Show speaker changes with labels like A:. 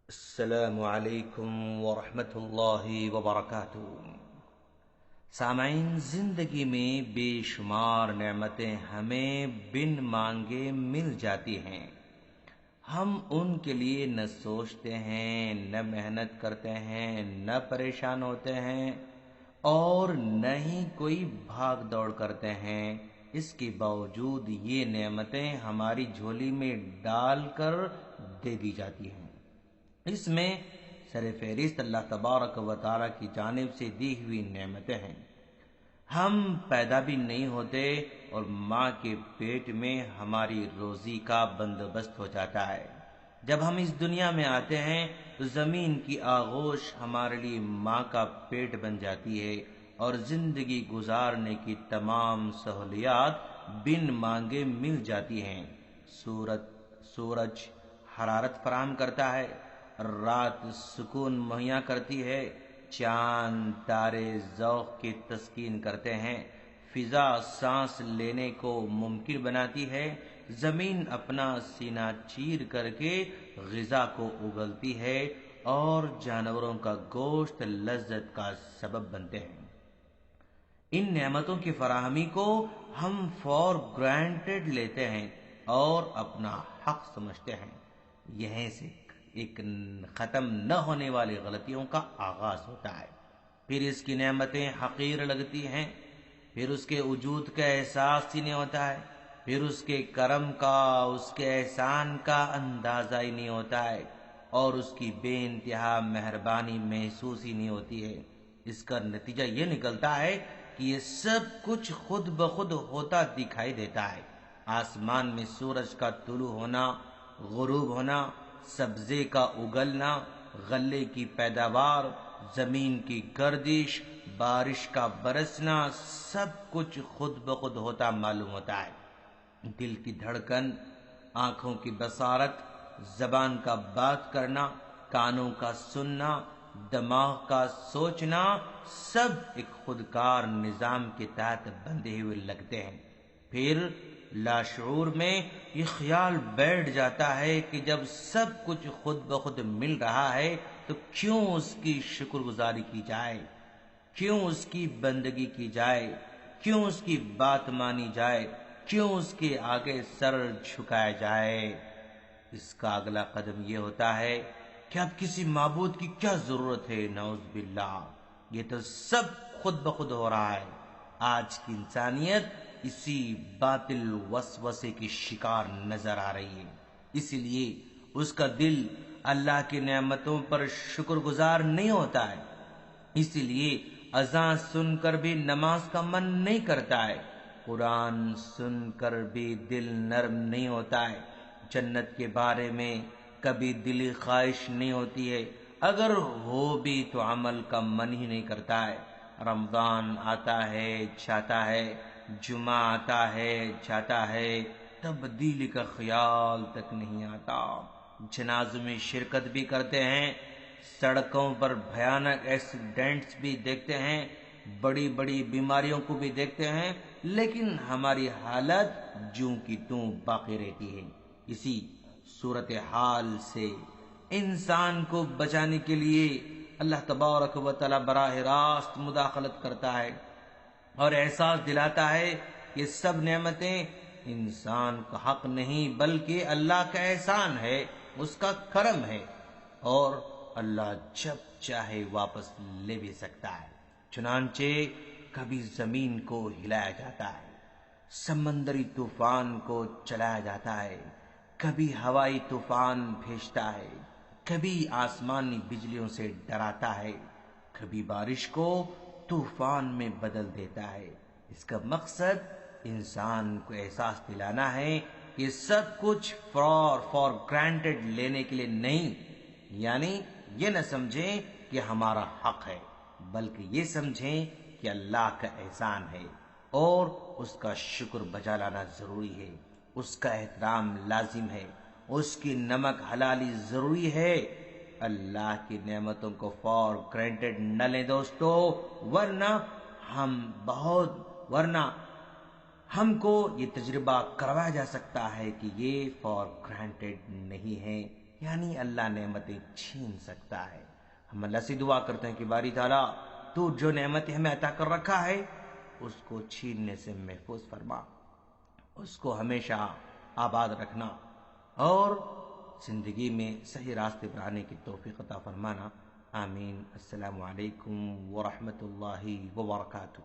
A: السلام علیکم ورحمۃ اللہ وبرکاتہ۔ سامعین، زندگی میں بے شمار نعمتیں ہمیں بن مانگے مل جاتی ہیں۔ ہم ان کے لیے نہ سوچتے ہیں، نہ محنت کرتے ہیں، نہ پریشان ہوتے ہیں اور نہ ہی کوئی بھاگ دوڑ کرتے ہیں۔ اس کے باوجود یہ نعمتیں ہماری جھولی میں ڈال کر دے دی جاتی ہیں۔ اس میں سر فہرست اللہ تبارک و تعالیٰ کی جانب سے دی ہوئی نعمتیں ہیں۔ ہم پیدا بھی نہیں ہوتے اور ماں کے پیٹ میں ہماری روزی کا بندوبست ہو جاتا ہے۔ جب ہم اس دنیا میں آتے ہیں تو زمین کی آغوش ہمارے لیے ماں کا پیٹ بن جاتی ہے اور زندگی گزارنے کی تمام سہولیات بن مانگے مل جاتی ہیں۔ سورج حرارت فراہم کرتا ہے، رات سکون مہیا کرتی ہے، چاند تارے ذوق کی تسکین کرتے ہیں، فضا سانس لینے کو ممکن بناتی ہے، زمین اپنا سینہ چیر کر کے غذا کو اگلتی ہے اور جانوروں کا گوشت لذت کا سبب بنتے ہیں۔ ان نعمتوں کی فراہمی کو ہم فور گرانٹیڈ لیتے ہیں اور اپنا حق سمجھتے ہیں۔ یہیں سے ایک ختم نہ ہونے والی غلطیوں کا آغاز ہوتا ہے۔ پھر اس کی نعمتیں حقیر لگتی ہیں، پھر اس کے وجود کا احساس ہی نہیں ہوتا ہے، پھر اس کے کرم کا، اس کے احسان کا اندازہ ہی نہیں ہوتا ہے اور اس کی بے انتہا مہربانی محسوس ہی نہیں ہوتی ہے۔ اس کا نتیجہ یہ نکلتا ہے کہ یہ سب کچھ خود بخود ہوتا دکھائی دیتا ہے۔ آسمان میں سورج کا طلوع ہونا، غروب ہونا، سبزے کا اگلنا، غلے کی پیداوار، زمین کی گردش، بارش کا برسنا، سب کچھ خود بخود ہوتا معلوم ہوتا ہے۔ دل کی دھڑکن، آنکھوں کی بصارت، زبان کا بات کرنا، کانوں کا سننا، دماغ کا سوچنا، سب ایک خودکار نظام کے تحت بندھے ہوئے لگتے ہیں۔ پھر لاشعور میں یہ خیال بیٹھ جاتا ہے کہ جب سب کچھ خود بخود مل رہا ہے تو کیوں اس کی شکر گزاری کی جائے، کیوں اس کی بندگی کی جائے، کیوں اس کی بات مانی جائے، کیوں اس کے آگے سر جھکایا جائے۔ اس کا اگلا قدم یہ ہوتا ہے کہ اب کسی معبود کی کیا ضرورت ہے، نعوذ باللہ، یہ تو سب خود بخود ہو رہا ہے۔ آج کی انسانیت اسی باطل وسوسے کی شکار نظر آ رہی ہے، اسی لیے اس کا دل اللہ کی نعمتوں پر شکر گزار نہیں ہوتا ہے، اسی لیے اذان سن کر بھی نماز کا من نہیں کرتا ہے، قرآن سن کر بھی دل نرم نہیں ہوتا ہے، جنت کے بارے میں کبھی دلی خواہش نہیں ہوتی ہے، اگر ہو بھی تو عمل کا من ہی نہیں کرتا ہے۔ رمضان آتا ہے جاتا ہے، جمعہ آتا ہے جاتا ہے، تبدیلی کا خیال تک نہیں آتا۔ جنازوں میں شرکت بھی کرتے ہیں، سڑکوں پر بھیانک ایکسیڈنٹس بھی دیکھتے ہیں، بڑی بڑی بیماریوں کو بھی دیکھتے ہیں، لیکن ہماری حالت جوں کی توں باقی رہتی ہے۔ اسی صورتحال سے انسان کو بچانے کے لیے اللہ تبارک و تعالی براہ راست مداخلت کرتا ہے اور احساس دلاتا ہے کہ سب نعمتیں انسان کا حق نہیں بلکہ اللہ کا احسان ہے، اس کا کرم ہے اور اللہ جب چاہے واپس لے بھی سکتا ہے۔ چنانچہ کبھی زمین کو ہلایا جاتا ہے، سمندری طوفان کو چلایا جاتا ہے، کبھی ہوائی طوفان بھیجتا ہے، کبھی آسمانی بجلیوں سے ڈراتا ہے، کبھی بارش کو طوفان میں بدل دیتا ہے۔ اس کا مقصد انسان کو احساس دلانا ہے کہ سب کچھ فار گرانٹیڈ لینے کے لیے نہیں، یعنی یہ نہ سمجھیں کہ ہمارا حق ہے، بلکہ یہ سمجھیں کہ اللہ کا احسان ہے اور اس کا شکر بجا لانا ضروری ہے، اس کا احترام لازم ہے، اس کی نمک حلالی ضروری ہے۔ اللہ کی نعمتوں کو فار گرانٹیڈ نہ لیں دوستو، ورنہ ہم کو یہ تجربہ کروایا جا سکتا ہے کہ یہ فار گرانٹیڈ نہیں ہے، یعنی اللہ نعمتیں چھین سکتا ہے۔ ہم اللہ سے دعا کرتے ہیں کہ باری تعالیٰ تو جو نعمتیں ہمیں عطا کر رکھا ہے اس کو چھیننے سے محفوظ فرما، اس کو ہمیشہ آباد رکھنا اور زندگی میں صحیح راستے پر آنے کی توفیق عطا فرمانا۔ آمین۔ السلام علیکم ورحمۃ اللہ وبرکاتہ۔